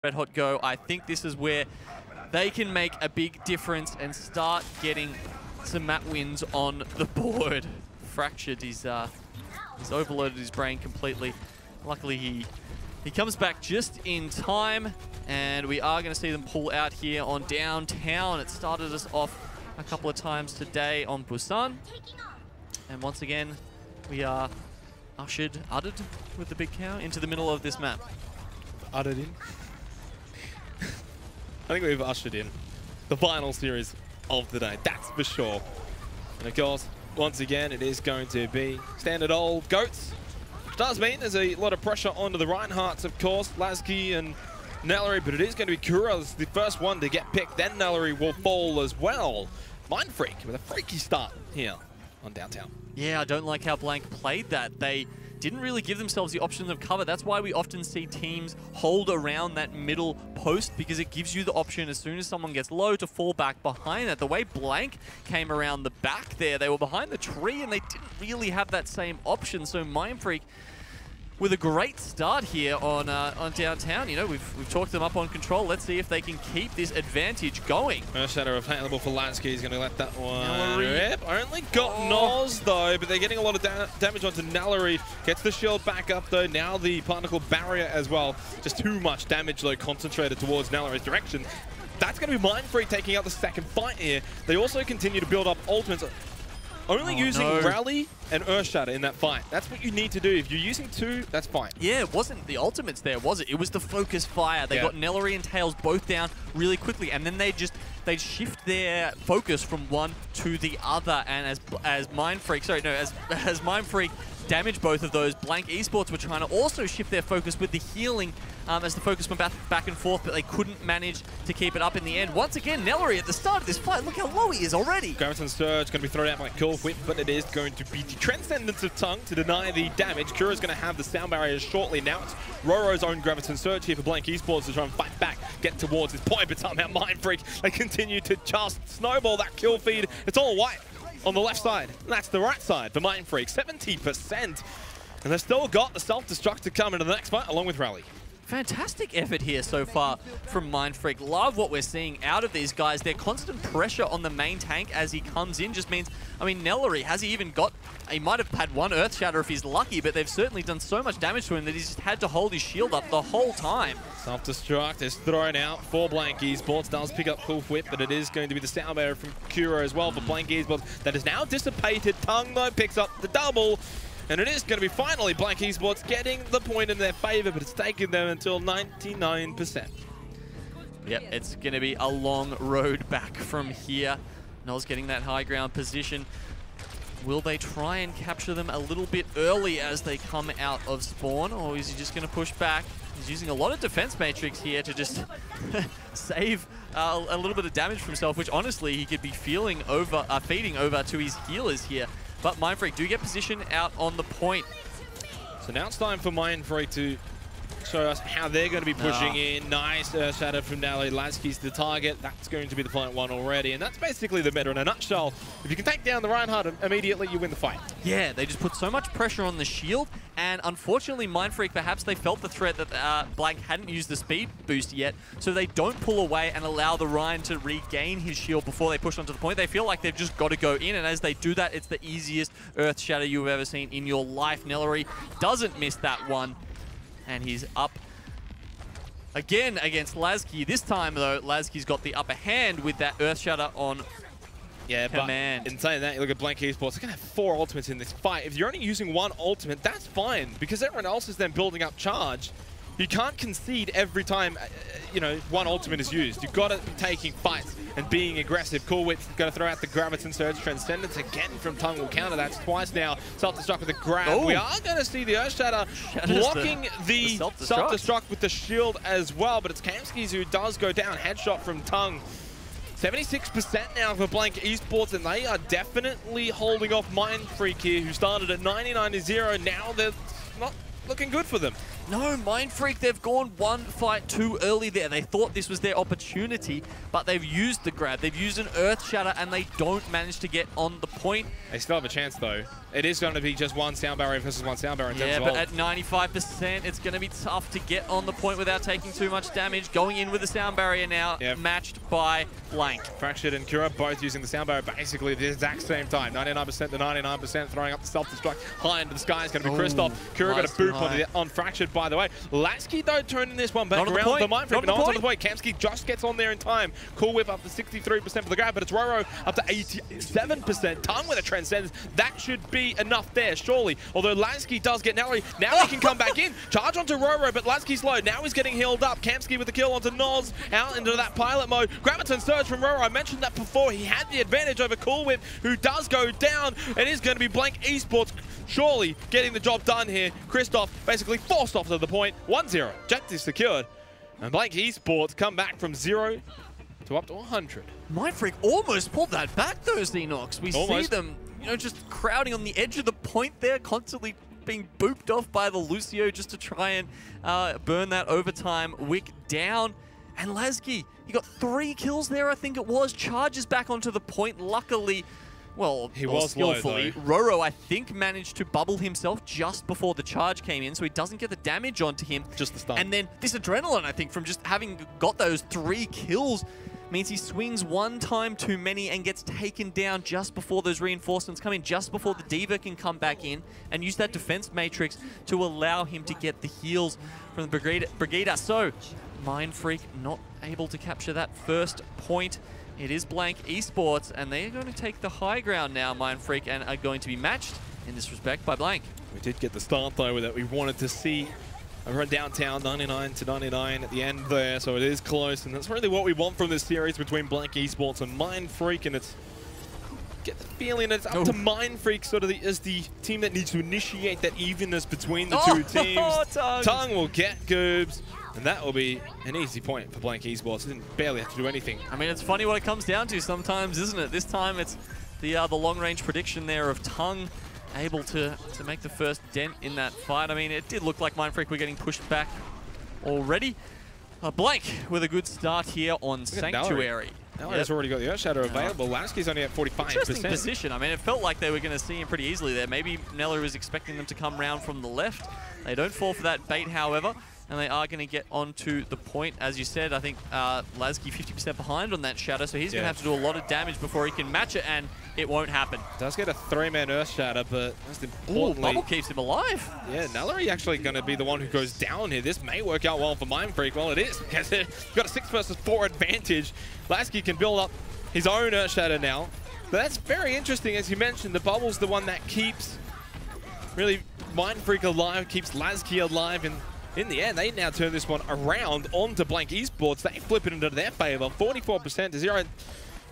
Red Hot go. I think this is where they can make a big difference and start getting some map wins on the board. Fractured, he's overloaded his brain completely. Luckily, he comes back just in time, and we are going to see them pull out here on downtown. It started us off a couple of times today on Busan, and once again, we are ushered with the big cow into the middle of this map. Ushered in? I think we've ushered in the final series of the day, that's for sure. And of course, once again, it is going to be standard old goats. Which does mean there's a lot of pressure onto the Reinhardts, of course, Lasky and Nellery, but it is going to be Kura's the first one to get picked, then Nellery will fall as well. Mindfreak with a freaky start here on downtown. Yeah, I don't like how Blank played that. They didn't really give themselves the option of cover. That's why we often see teams hold around that middle post, because it gives you the option as soon as someone gets low to fall back behind it. The way Blank came around the back there, they were behind the tree and they didn't really have that same option. So Mindfreak with a great start here on downtown. You know, we've talked them up on control. Let's see if they can keep this advantage going. First shadow available for Lasky. He's going to let that one rip. Only got Noz though, but they're getting a lot of damage onto Nellery. Gets the shield back up though. Now the particle barrier as well. Just too much damage though concentrated towards Nellery's direction. That's going to be Mindfreak taking out the second fight here. They also continue to build up ultimates. Only using Rally and Earthshatter in that fight. That's what you need to do. If you're using two, that's fine. Yeah, it wasn't the ultimates there, was it? It was the focus fire. They got Nellery and Tails both down really quickly, and then they shift their focus from one to the other. And as Mindfreak, as Mindfreak damaged both of those, Blank Esports were trying to also shift their focus with the healing as the focus went back and forth, but they couldn't manage to keep it up in the end. Once again, Nellery at the start of this fight, look how low he is already. Graviton Surge going to be thrown out by Cool Whip, but it is going to be the Transcendence of Tongue to deny the damage. Kura's going to have the sound barriers shortly. Now it's Roro's own Graviton Surge here for Blank Esports to try and fight back, get towards his point, but somehow Mindfreak, they continue to just snowball that kill feed. It's all white on the left side. That's the right side for Mindfreak, 70%. And they've still got the self-destruct to come into the next fight along with Rally. Fantastic effort here so far from Mindfreak. Love what we're seeing out of these guys. Their constant pressure on the main tank as he comes in just means, I mean, Nellery, has he even got, he might have had one Earth Shatter if he's lucky, but they've certainly done so much damage to him that he's just had to hold his shield up the whole time. Self-destruct is thrown out for Blank Esports. Does pick up Cool Whip, but it is going to be the sound barrier from Kura as well for Blank Esports. That is now dissipated. Tongue, though, picks up the double. And it is going to be finally Blank Esports getting the point in their favor, but it's taken them until 99%. Yep, it's going to be a long road back from here. Noz getting that high ground position. Will they try and capture them a little bit early as they come out of spawn, or is he just going to push back? He's using a lot of defense matrix here to just save a little bit of damage for himself, which honestly he could be feeding over to his healers here. But Mindfreak do get position out on the point. So now it's time for Mindfreak to show us how they're going to be pushing in. Nice shadow from Nellery. Lasky's the target. That's going to be the fight one already. And that's basically the meta in a nutshell. If you can take down the Reinhardt immediately, you win the fight. Yeah, they just put so much pressure on the shield. And unfortunately, Mindfreak, perhaps they felt the threat that Blank hadn't used the speed boost yet. So they don't pull away and allow the Ryan to regain his shield before they push onto the point. They feel like they've just got to go in. And as they do that, it's the easiest Earth Shatter you've ever seen in your life. Nellery doesn't miss that one. And he's up again against Lasky. This time, though, Lasky's got the upper hand with that Earth Shatter on command. But in saying that, you look at Blank Esports, they're going to have 4 ultimates in this fight. If you're only using 1 ultimate, that's fine, because everyone else is then building up charge. You can't concede every time, you know, 1 ultimate is used. You've got to be taking fights and being aggressive. Cool Whip's going to throw out the Graviton Surge. Transcendence again from Tongue will counter that twice now. Self-destruct with a grab. We are going to see the Earthshatter blocking the self-destruct with the shield as well, but it's Kamskis who does go down. Headshot from Tongue. 76% now for Blank Esports, and they are definitely holding off Mindfreak here, who started at 99-0. Now they're not looking good for them. No, Mindfreak, they've gone one fight too early there. They thought this was their opportunity, but they've used the grab. They've used an Earth Shatter, and they don't manage to get on the point. They still have a chance, though. it is going to be just one sound barrier versus one sound barrier in terms of but ult. at 95%, it's going to be tough to get on the point without taking too much damage. Going in with the sound barrier now, matched by Blank. Fractured and Kura both using the sound barrier basically at the exact same time. 99% to 99%, throwing up the self-destruct high into the sky. It's going to be Kristoff. Kura got a boop on Fractured, by the way. Lasky, though, turning this one back around. The Mindfreak, not on the point. Kamsky just gets on there in time. Cool Whip up to 63% for the grab, but it's Roro up to 87%. Tongue with a Transcendence. That should be enough there, surely. Although Lasky does get Nally. Now he can come back in. Charge onto Roro, but Lasky's low. Now he's getting healed up. Kamsky with the kill onto Noz. Out into that pilot mode. Graviton surge from Roro. I mentioned that before. He had the advantage over Cool Whip, who does go down. It is going to be Blank Esports surely getting the job done here. Kristoff basically forced off to the point. 1-0. Objective secured. And Blank Esports come back from 0 to up to 100. Mindfreak almost pulled that back though, ZeNox. We see them, you know, just crowding on the edge of the point there, constantly being booped off by the Lucio just to try and burn that overtime wick down. And Lasky, he got 3 kills there, I think it was. Charges back onto the point. Luckily, well, he was skillfully, low, Roro, I think, managed to bubble himself just before the charge came in, so he doesn't get the damage onto him. Just the stun. And then this adrenaline, I think, from just having got those 3 kills, means he swings 1 time too many and gets taken down just before those reinforcements come in, just before the D.Va can come back in and use that defense matrix to allow him to get the heals from the Brigida. So, Mindfreak not able to capture that first point. It is Blank Esports, and they are going to take the high ground now, Mindfreak, and are going to be matched in this respect by Blank. We did get the start, though, that we wanted to see. Over downtown, 99 to 99 at the end there, so it is close, and that's really what we want from this series between Blank Esports and Mindfreak, and it's get the feeling it's up to Mindfreak sort of as the team that needs to initiate that evenness between the two teams. Tongue will get Goobs, and that will be an easy point for Blank Esports. They didn't barely have to do anything. I mean, it's funny what it comes down to sometimes, isn't it? This time it's the long-range prediction there of Tongue able to make the first dent in that fight. I mean, it did look like Mindfreak were getting pushed back already. Blank with a good start here on Sanctuary. Nallery's already got the Earth Shadow available. Lasky's only at 45%. Interesting position. I mean, it felt like they were going to see him pretty easily there. Maybe Nallery was expecting them to come round from the left. They don't fall for that bait, however, and they are going to get onto the point. As you said, I think Lasky 50% behind on that Shadow, so he's going to have to do a lot of damage before he can match it, and it won't happen. Does get a 3-man Earth Shatter, but most importantly... Bubble keeps him alive. Yeah, Nallery actually going to be the one who goes down here. This may work out well for Mindfreak. Well, it is, because you've got a 6 versus 4 advantage. Lasky can build up his own Earth Shatter now. But that's very interesting, as you mentioned. The bubble's the one that keeps really Mindfreak alive, keeps Lasky alive, and in the end, they now turn this one around onto Blank Esports. They flip it into their favor, 44% to 0.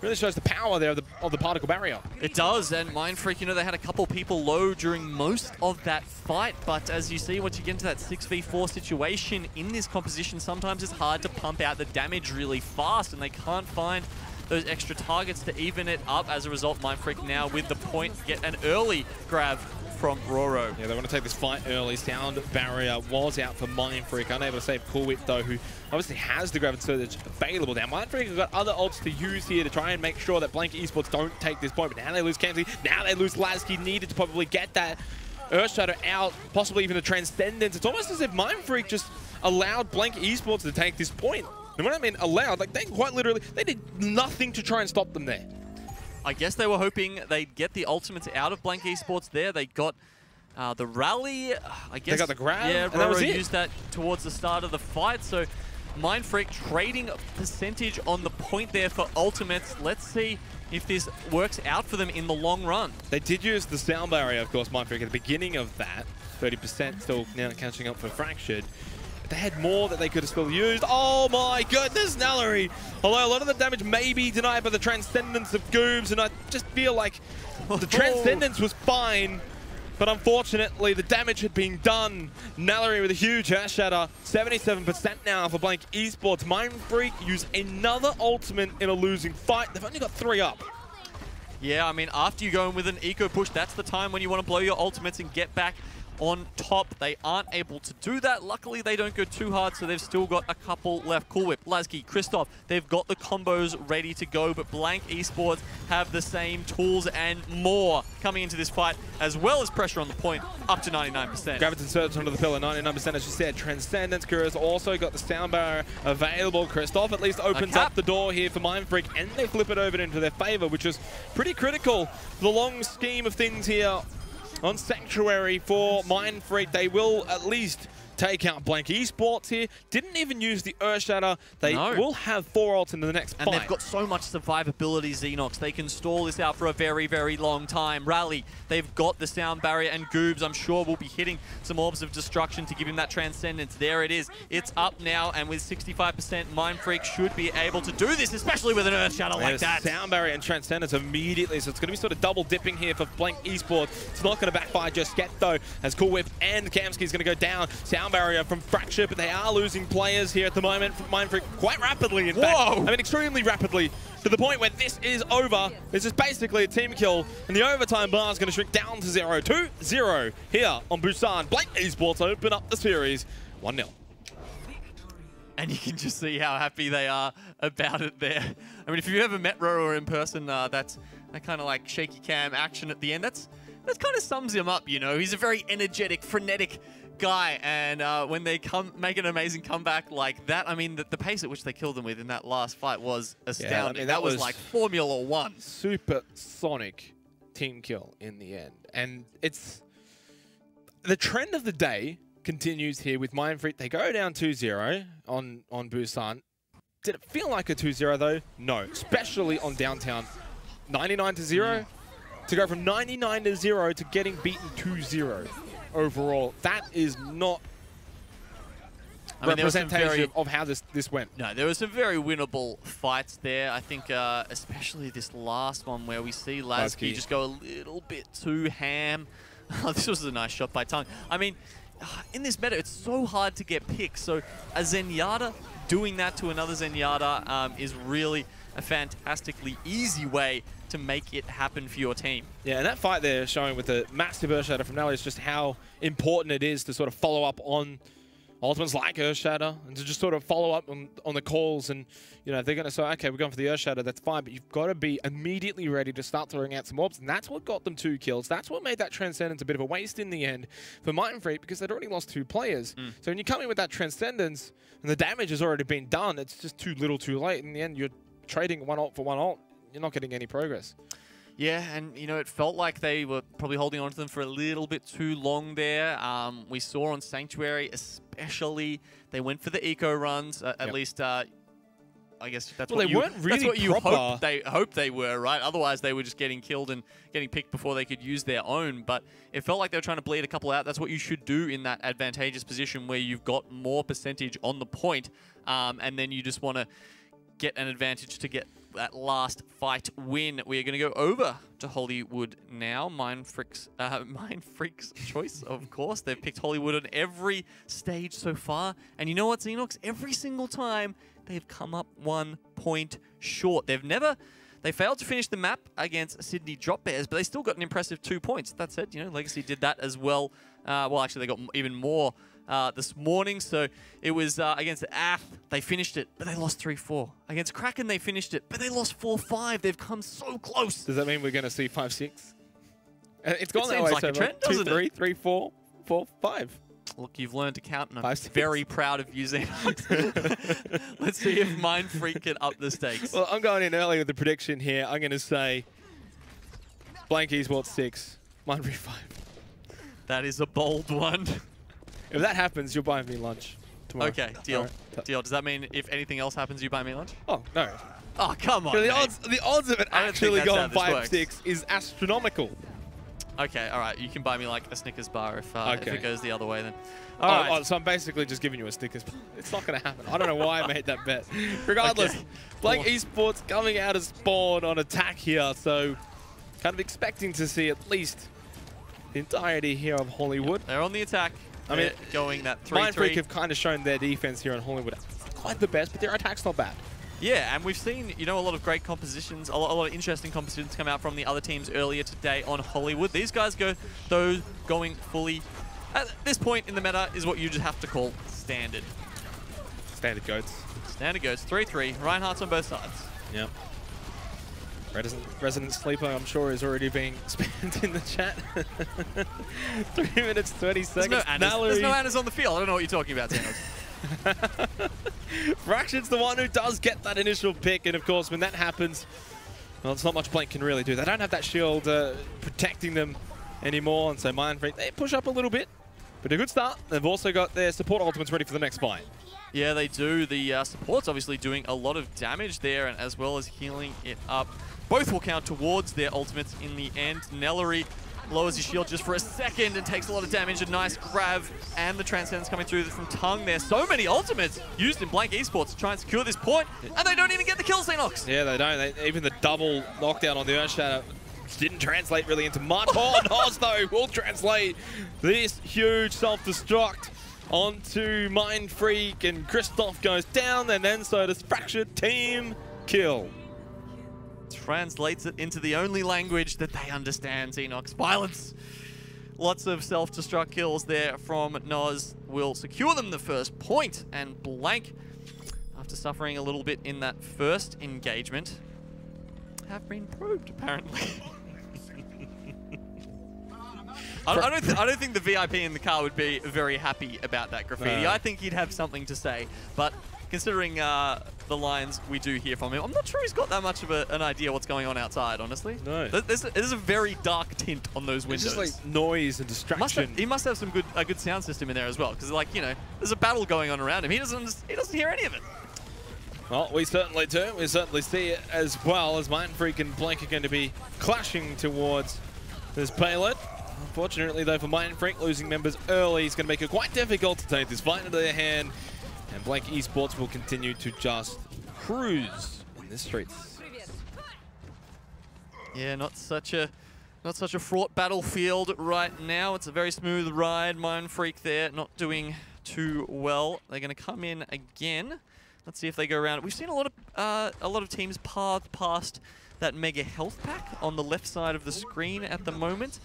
Really shows the power there of the particle barrier. It does, and Mindfreak, you know, they had a couple people low during most of that fight, but as you see, once you get into that 6v4 situation in this composition, sometimes it's hard to pump out the damage really fast, and they can't find those extra targets to even it up. As a result, Mindfreak now with the point get an early grab from Roro. Yeah, they want to take this fight early. Sound barrier was out for Mindfreak. Unable to save Cool Whip, though, who obviously has the Graviton Surge available now. Mindfreak have got other ults to use here to try and make sure that Blank Esports don't take this point. But now they lose Kamsky. Now they lose Lasky. Needed to probably get that Earth Shadow out, possibly even the Transcendence. It's almost as if Mindfreak just allowed Blank Esports to take this point. And when I mean allowed, like they quite literally, they did nothing to try and stop them there. I guess they were hoping they'd get the ultimates out of Blank Esports there. They got the rally, I guess. They got the grab, yeah, and that was it. used that towards the start of the fight. So Mindfreak trading percentage on the point there for ultimates. Let's see if this works out for them in the long run. They did use the sound barrier, of course, Mindfreak, at the beginning of that. 30% still now catching up for Fractured. They had more that they could have still used. Oh my goodness, Nallery! Although a lot of the damage may be denied by the Transcendence of Goobs, and I just feel like the Transcendence was fine, but unfortunately the damage had been done. Nallery with a huge Earth Shatter, 77% now for Blank Esports. Mindfreak use another ultimate in a losing fight. They've only got 3 up. Yeah, I mean, after you go in with an eco push, that's the time when you want to blow your ultimates and get back on top. They aren't able to do that. Luckily, they don't go too hard, so they've still got a couple left. Cool Whip, Lasky, Christoph, they've got the combos ready to go, but Blank Esports have the same tools and more coming into this fight, as well as pressure on the point, up to 99%. Graviton Surge onto the pillar, 99% as you said. Transcendence, Kura's also got the sound barrier available. Christoph at least opens up the door here for Mindfreak, and they flip it over into their favor, which is pretty critical for the long scheme of things here on Sanctuary for Mindfreak. They will at least take out Blank Esports here. Didn't even use the Earthshatter. They will have 4 ults in the next fight. And they've got so much survivability, ZeNox. They can stall this out for a very, very long time. Rally, they've got the sound barrier, and Goobs, I'm sure, will be hitting some orbs of destruction to give him that transcendence. There it is. It's up now, and with 65%, Mindfreak should be able to do this, especially with an Earthshatter like that. Sound barrier and transcendence immediately, so it's going to be sort of double dipping here for Blank Esports. It's not going to backfire just yet, though, as Cool Whip and Kamsky is going to go down. Sound barrier from Fracture, but they are losing players here at the moment from Mindfreak quite rapidly, in fact. I mean, extremely rapidly, to the point where this is over. This is basically a team kill, and the overtime bar is going to shrink down to 0-2-0 here on Busan. Blank Esports open up the series 1-0. And you can just see how happy they are about it there. I mean, if you've ever met Roro in person, that kind of like shaky cam action at the end, that kind of sums him up, you know. He's a very energetic, frenetic guy, and when they make an amazing comeback like that, I mean, the pace at which they killed them with in that last fight was astounding. Yeah, I mean, that was like Formula 1. Supersonic team kill in the end. And it's the trend of the day continues here with Mindfreak. They go down 2-0 on Busan. Did it feel like a 2-0 though? No, especially on downtown. 99-0 to go from 99-0 to getting beaten 2-0 overall. That is not representation of how this went. No, there were some very winnable fights there. I think especially this last one where we see Lasky just go a little bit too ham. This was a nice shot by Tongue. I mean, in this meta, it's so hard to get picks. So a Zenyatta doing that to another Zenyatta is really a fantastically easy way to make it happen for your team. Yeah, and that fight there showing with the massive Earthshatter from Nelly is just how important it is to sort of follow up on ultimates like Earthshatter, and to just sort of follow up on the calls. And, you know, they're going to say, okay, we're going for the Earthshatter, that's fine, but you've got to be immediately ready to start throwing out some orbs, and that's what got them 2 kills. That's what made that Transcendence a bit of a waste in the end for Mindfreak, because they'd already lost 2 players. So when you come in with that Transcendence, and the damage has already been done, it's just too little too late. In the end, you're trading one ult for one ult. You're not getting any progress. Yeah, and, you know, it felt like they were probably holding on to them for a little bit too long there. We saw on Sanctuary especially, they went for the eco runs, at least, I guess that's what you hoped they were, right? Otherwise, they were just getting killed and getting picked before they could use their own. But it felt like they were trying to bleed a couple out. That's what you should do in that advantageous position where you've got more percentage on the point, and then you just want to get an advantage to get that last fight win. We are going to go over to Hollywood now. Mindfreak's choice, of course. They've picked Hollywood on every stage so far. And you know what, ZeNox? Every single time, they've come up 1 point short. They failed to finish the map against Sydney Drop Bears, but they still got an impressive 2 points. That said, you know, Legacy did that as well. Well, actually, they got even more this morning. So it was against AF, they finished it, but they lost 3-4. Against Kraken, they finished it, but they lost 4-5. They've come so close. Does that mean we're going to see 5-6? It's gone that way. Like so a trend, doesn't 2-3, 3-4, 4-5. Look, you've learned to count, and I'm very proud of you, ZeNox. Let's see if Mindfreak can up the stakes. Well, I'm going in early with the prediction here. I'm going to say Blank Esports 6, Mindfreak 5. That is a bold one. If that happens, you'll buy me lunch tomorrow. Okay, deal. Right. Deal. Does that mean if anything else happens, you buy me lunch? Oh, no. Oh, come on, the odds of it actually going 5-6 is astronomical. Okay, all right. You can buy me like a Snickers bar if it goes the other way then. All right. So I'm basically just giving you a Snickers bar. It's not going to happen. I don't know why I made that bet. Regardless, Blank Esports coming out of spawn on attack here. So kind of expecting to see at least the entirety here of Hollywood. Yep, they're on the attack. I mean, going that 3-3. Mindfreak have kind of shown their defense here on Hollywood. It's not quite the best, but their attack's not bad. Yeah, and we've seen, you know, a lot of great compositions, a lot of interesting compositions come out from the other teams earlier today on Hollywood. These guys going fully at this point in the meta is what you just have to call standard. Standard goats. Standard goats. 3-3. Reinhardt's on both sides. Yep. Resident Sleeper, I'm sure, is already being spammed in the chat. 3 minutes, 20 seconds. There's no Annas on the field. I don't know what you're talking about, ZeNox. Fractured's the one who does get that initial pick, and of course, when that happens, well, it's not much Blank can really do. They don't have that shield protecting them anymore, and so Mindfreak, they push up a little bit, but a good start. They've also got their support ultimates ready for the next fight. Yeah, they do. The support's obviously doing a lot of damage there, and as well as healing it up. Both will count towards their ultimates in the end. Nellery lowers his shield just for a second and takes a lot of damage. A nice grab, and the Transcendence coming through from Tongue there. So many ultimates used in Blank Esports to try and secure this point, and they don't even get the kill, ZeNox. Yeah, they don't. Even the double knockdown on the Earthshatter didn't translate really into much. Oh, Nos, though, will translate this huge self-destruct onto Mindfreak, and Christoph goes down, and then so does Fractured. Team kill. Translates it into the only language that they understand, ZeNox. Violence. Lots of self-destruct kills there from Nos will secure them the first point, and Blank, after suffering a little bit in that first engagement, have been probed, apparently. I don't think the VIP in the car would be very happy about that graffiti. No. I think he'd have something to say, but considering the lines we do hear from him, I'm not sure he's got that much of an idea what's going on outside, honestly. No. There's a very dark tint on those windows. It's just like noise and distraction. He must have a good sound system in there as well, because like, you know, there's a battle going on around him. He doesn't hear any of it. Well, we certainly do. We certainly see it as well, as Mindfreak and Blank are going to be clashing towards this payload. Unfortunately, though, for Mindfreak, losing members early is going to make it quite difficult to take this fight into their hand. And Blank Esports will continue to just cruise in the streets. Yeah, not such a fraught battlefield right now. It's a very smooth ride. Mindfreak there, not doing too well. They're going to come in again. Let's see if they go around. We've seen a lot of teams path past that mega health pack on the left side of the screen at the moment.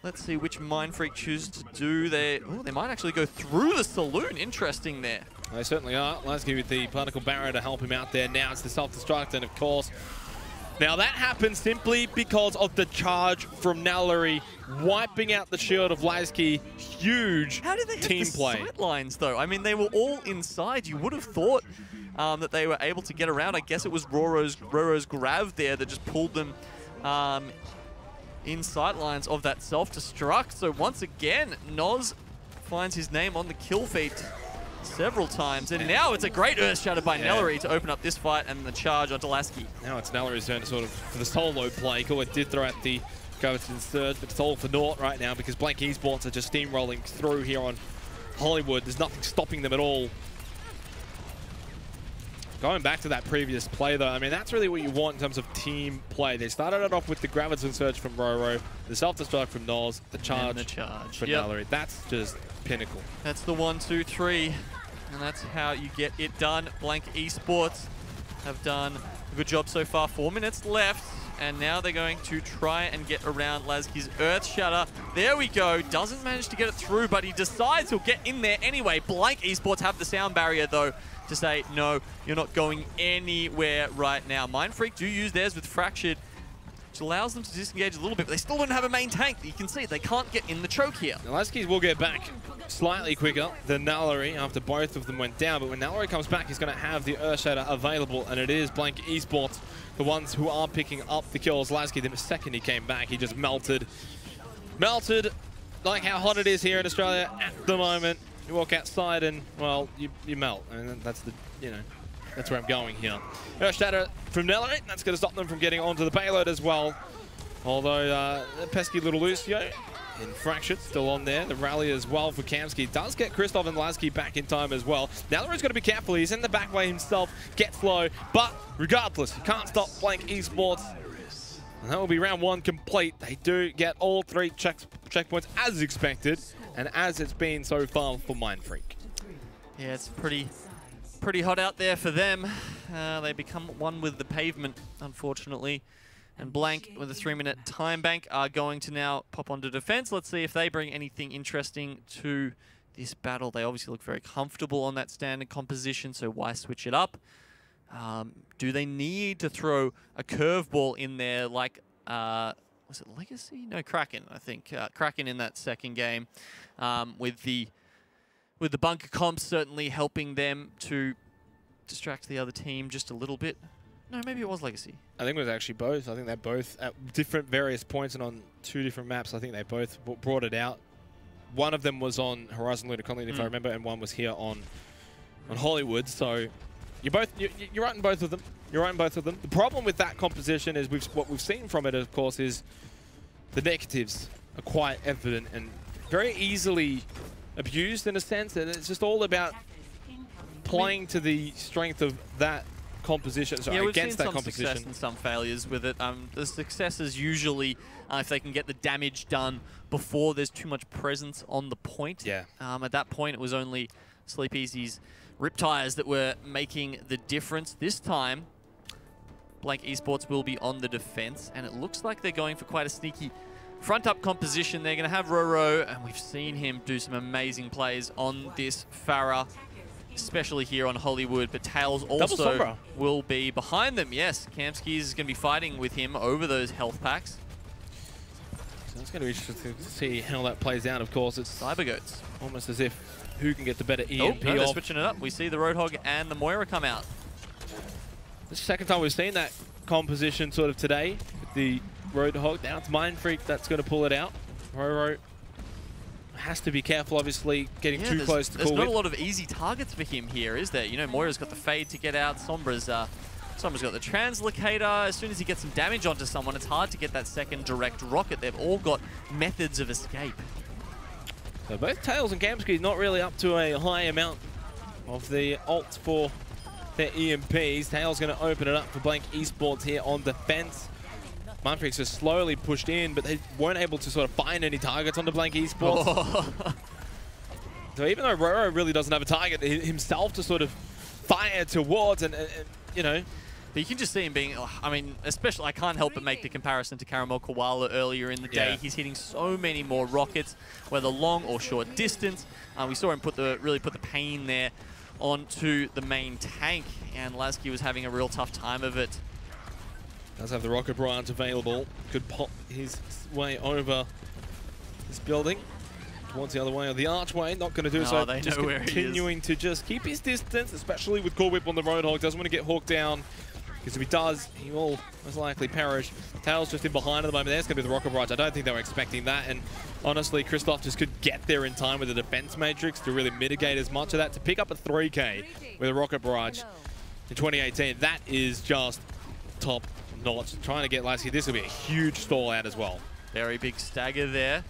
Let's see which Mindfreak choose to do. They might actually go through the saloon. Interesting there. They certainly are. Lasky with the particle barrier to help him out there. Now it's the self-destruct, and of course, now that happens simply because of the charge from Nellery wiping out the shield of Lasky. Huge How did they team hit the play. sight lines though? I mean, they were all inside. You would have thought that they were able to get around. I guess it was Roro's grab there that just pulled them in sight lines of that self-destruct. So once again, Nos finds his name on the kill feed several times, and now it's a great Earthshatter by Nellery to open up this fight and the charge onto Lasky. Now it's Nellery's turn to sort of, for the solo play. Cool, it did throw out the Coveted Surge, but it's all for naught right now because Blank Esports are just steamrolling through here on Hollywood. There's nothing stopping them at all. Going back to that previous play, though, I mean, that's really what you want in terms of team play. They started it off with the Graviton Surge from Roro, the self-destruct from Nos, the charge for Nellery. That's just pinnacle. That's the 1, 2, 3, and that's how you get it done. Blank Esports have done a good job so far. 4 minutes left, and now they're going to try and get around Lasky's Earthshatter. There we go. Doesn't manage to get it through, but he decides he'll get in there anyway. Blank Esports have the sound barrier, though, to say, no, you're not going anywhere right now. Mindfreak do use theirs with Fractured, which allows them to disengage a little bit, but they still don't have a main tank. You can see they can't get in the choke here. Now, Lasky's will get back slightly quicker than Nellery after both of them went down, but when Nellery comes back, he's going to have the Earthshatter available, and it is Blank Esports, the ones who are picking up the kills. Lasky, the second he came back, he just melted. Melted like how hot it is here in Australia at the moment. You walk outside and, well, you melt. And that's the, you know, that's where I'm going here. Earthshatter from Nellery. That's going to stop them from getting onto the payload as well. Although, pesky little Lucio in Fractured still on there. The rally as well for Kamsky. Does get Christoph and Lasky back in time as well. Nellery's got to be careful. He's in the back way himself. Gets low. But regardless, you can't stop Blank Esports. And that will be round 1 complete. They do get all 3 checkpoints as expected, and as it's been so far for Mindfreak. Yeah, it's pretty hot out there for them. They become one with the pavement, unfortunately. And Blank, with a 3-minute time bank, are going to now pop onto defense. Let's see if they bring anything interesting to this battle. They obviously look very comfortable on that standard composition, so why switch it up? Do they need to throw a curveball in there like, was it Legacy? No, Kraken, I think. Kraken in that second game with the bunker comps certainly helping them to distract the other team just a little bit. No, maybe it was Legacy. I think it was actually both. I think they're both at different various points and on 2 different maps. I think they both brought it out. One of them was on Horizon Lunar Continent, if I remember, and one was here on Hollywood. So you're right in both of them. You're right in both of them. The problem with that composition is what we've seen from it, of course, is the negatives are quite evident and very easily abused in a sense, and it's just all about playing to the strength of that composition, sorry, against that composition. Success and some failures with it. The success is usually if they can get the damage done before there's too much presence on the point. Yeah. At that point, it was only Sleep Easy's Riptires that were making the difference. This time, Blank Esports will be on the defense, and it looks like they're going for quite a sneaky front-up composition. They're going to have Roro, and we've seen him do some amazing plays on this Pharah, especially here on Hollywood, but Tails also will be behind them. Yes, Kamsky is going to be fighting with him over those health packs. So it's going to be interesting to see how that plays out. Of course, it's Cybergoats. Almost as if who can get the better EMP off. They're switching it up. We see the Roadhog and the Moira come out. This is the second time we've seen that composition sort of today with the Roadhog. Now it's Mindfreak that's going to pull it out. Roro has to be careful, obviously, getting too close to There's not a lot of easy targets for him here, is there? You know, Moira's got the Fade to get out. Sombra's got the Translocator. As soon as he gets some damage onto someone, it's hard to get that second direct rocket. They've all got methods of escape. So both Tails and Kamsky not really up to a high amount of the ults for their EMPs. Tails going to open it up for Blank Esports here on defense. Mindfreak's just slowly pushed in, but they weren't able to sort of find any targets on the Blank Esports. Oh. So even though Roro really doesn't have a target himself to sort of fire towards, and you know. But you can just see him being, I mean, especially, I can't help but make the comparison to Caramel Koala earlier in the day. Yeah. He's hitting so many more rockets, whether long or short distance. We saw him really put the pain there onto the main tank, and Lasky was having a real tough time of it. Does have the rocket barrage available. Could pop his way over this building towards the other way of the archway. Not going to do so. They just know where continuing to just keep his distance, especially with Core Whip on the Roadhog. Doesn't want to get hawked down, because if he does, he will most likely perish. Tails just in behind at the moment. There's going to be the rocket barrage. I don't think they were expecting that, and honestly, Christoph just could get there in time with the defense matrix to really mitigate as much of that to pick up a 3K with a rocket barrage in 2018. That is just top notch. Trying to get Lasky. This will be a huge stall out as well. Very big stagger there.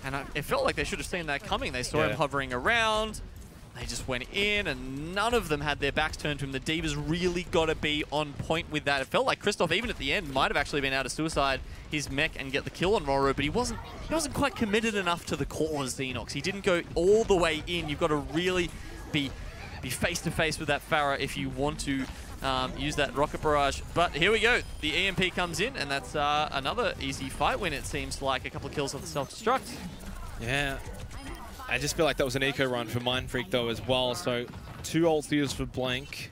And it felt like they should have seen that coming. They saw him hovering around. They just went in, and none of them had their backs turned to him. The Divas really got to be on point with that. It felt like Christoph, even at the end, might have actually been able to suicide his mech and get the kill on Roro, but he wasn't quite committed enough to the cause, ZeNox. He didn't go all the way in. You've got to really be face-to-face with that Pharah if you want to use that rocket barrage. But here we go. The EMP comes in, and that's another easy fight win, it seems like. A couple of kills off the self-destruct. Yeah. I just feel like that was an eco run for Mindfreak, though, as well. So 2 ults to use for Blank,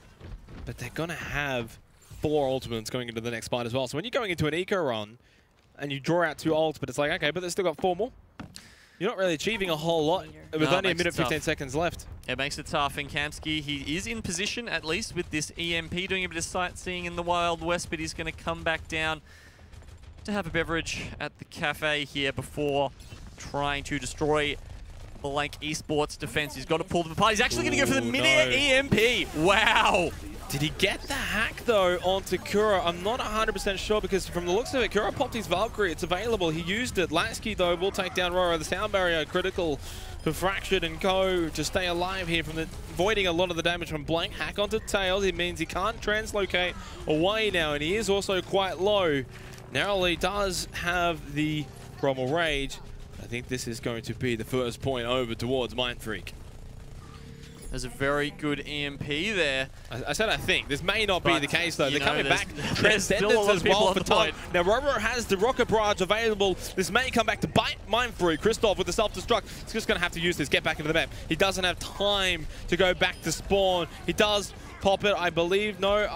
but they're going to have 4 ultimates going into the next fight as well. So when you're going into an eco run and you draw out 2 ults, but it's like, okay, but they've still got 4 more. You're not really achieving a whole lot with only a minute 15 seconds left. It makes it tough, and Kamsky, he is in position, at least, with this EMP, doing a bit of sightseeing in the Wild West, but he's going to come back down to have a beverage at the cafe here before trying to destroy Blank Esports defense. He's got to pull them apart. He's actually going to go for the mid-air EMP. Wow. Did he get the hack, though, onto Kura? I'm not 100% sure, because from the looks of it, Kura popped his Valkyrie. It's available. He used it. Lasky, though, will take down Roro. The sound barrier critical for Fractured and Co. to stay alive here from avoiding a lot of the damage from Blank. Hack onto Tails. It means he can't translocate away now, and he is also quite low. Narrowly does have the Chromal Rage. I think this is going to be the first point over towards Mindfreak. There's a very good EMP there. I said I think. This may not be the case, though. They're coming back. There's still a lot Transcendence of as people well on for the Tom. point. Now, Robo has the Rocket Barrage available. This may come back to bite Mindfreak. Christoph with the self-destruct. He's just going to have to use this. Get back into the map. He doesn't have time to go back to spawn. He does pop it, I believe. No.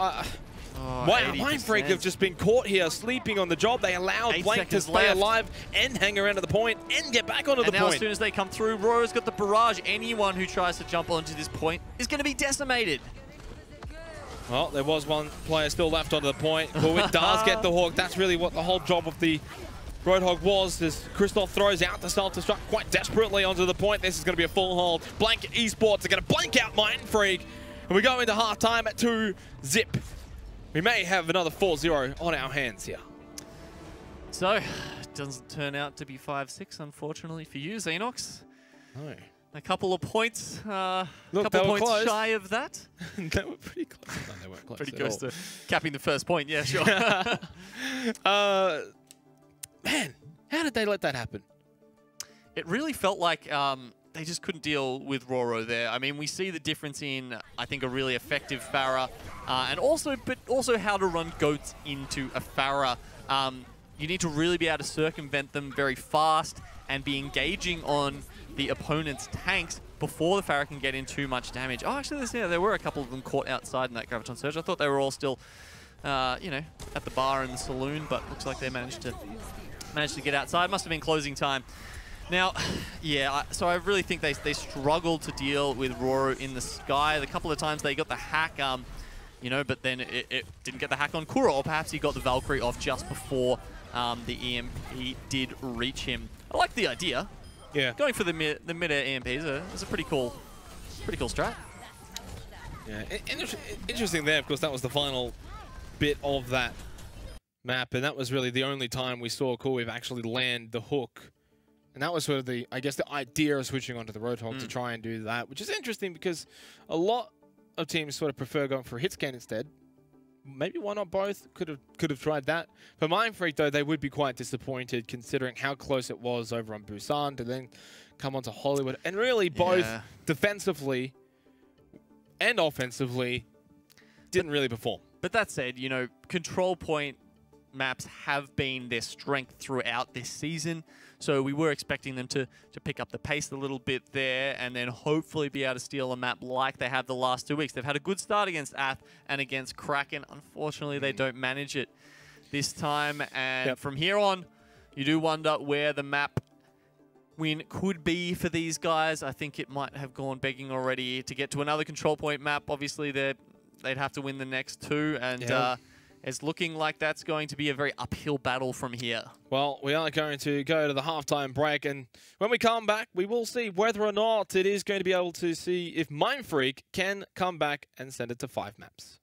Wow, Mindfreak have just been caught here, sleeping on the job. They allowed Blank to stay alive and hang around at the point and get back onto the point. And now as soon as they come through, Rora's got the barrage. Anyone who tries to jump onto this point is going to be decimated. Well, there was one player still left onto the point. Corwin does get the Hawk. That's really what the whole job of the Roadhog was, as Christoph throws out the self-destruct quite desperately onto the point. This is going to be a full hold. Blank Esports are going to blank out Mindfreak. And we go into halftime at 2-zip. We may have another 4-0 on our hands here. So, it doesn't turn out to be 5-6, unfortunately for you, ZeNox. No. A couple of points, Look, couple of points shy of that. They were pretty close. No, they weren't close. Pretty close to capping the first point, yeah, sure. Man, how did they let that happen? It really felt like they just couldn't deal with Roro there. I mean, we see the difference in, I think, a really effective Pharah, and also how to run goats into a Pharah. You need to really be able to circumvent them very fast and be engaging on the opponent's tanks before the Pharah can get in too much damage. Oh, actually, there were a couple of them caught outside in that Graviton Surge. I thought they were all still, you know, at the bar in the saloon, but looks like they managed to get outside. Must have been closing time. Now, yeah, so I really think they struggled to deal with Roro in the sky. The couple of times they got the hack, you know, but then it didn't get the hack on Kura, or perhaps he got the Valkyrie off just before the EMP did reach him. I like the idea. Yeah. Going for the mid-air EMP is a pretty cool strat. Yeah, interesting there, of course, that was the final bit of that map, and that was really the only time we saw Corwin actually land the hook. And that was sort of the, I guess, the idea of switching onto the Roadhog to try and do that, which is interesting because a lot of teams sort of prefer going for a hit scan instead. Maybe why not both? Could have tried that. For Mindfreak, though, they would be quite disappointed considering how close it was over on Busan to then come onto Hollywood. And really both defensively and offensively didn't really perform. But that said, you know, control point maps have been their strength throughout this season. So we were expecting them to pick up the pace a little bit there and then hopefully be able to steal a map like they have the last 2 weeks. They've had a good start against Ath and against Kraken. Unfortunately, they don't manage it this time. And from here on, you do wonder where the map win could be for these guys. I think it might have gone begging already to get to another control point map. Obviously, they'd have to win the next two. And it's looking like that's going to be a very uphill battle from here. Well, we are going to go to the halftime break, and when we come back, we will see whether or not it is going to be able to see if Mindfreak can come back and send it to 5 maps.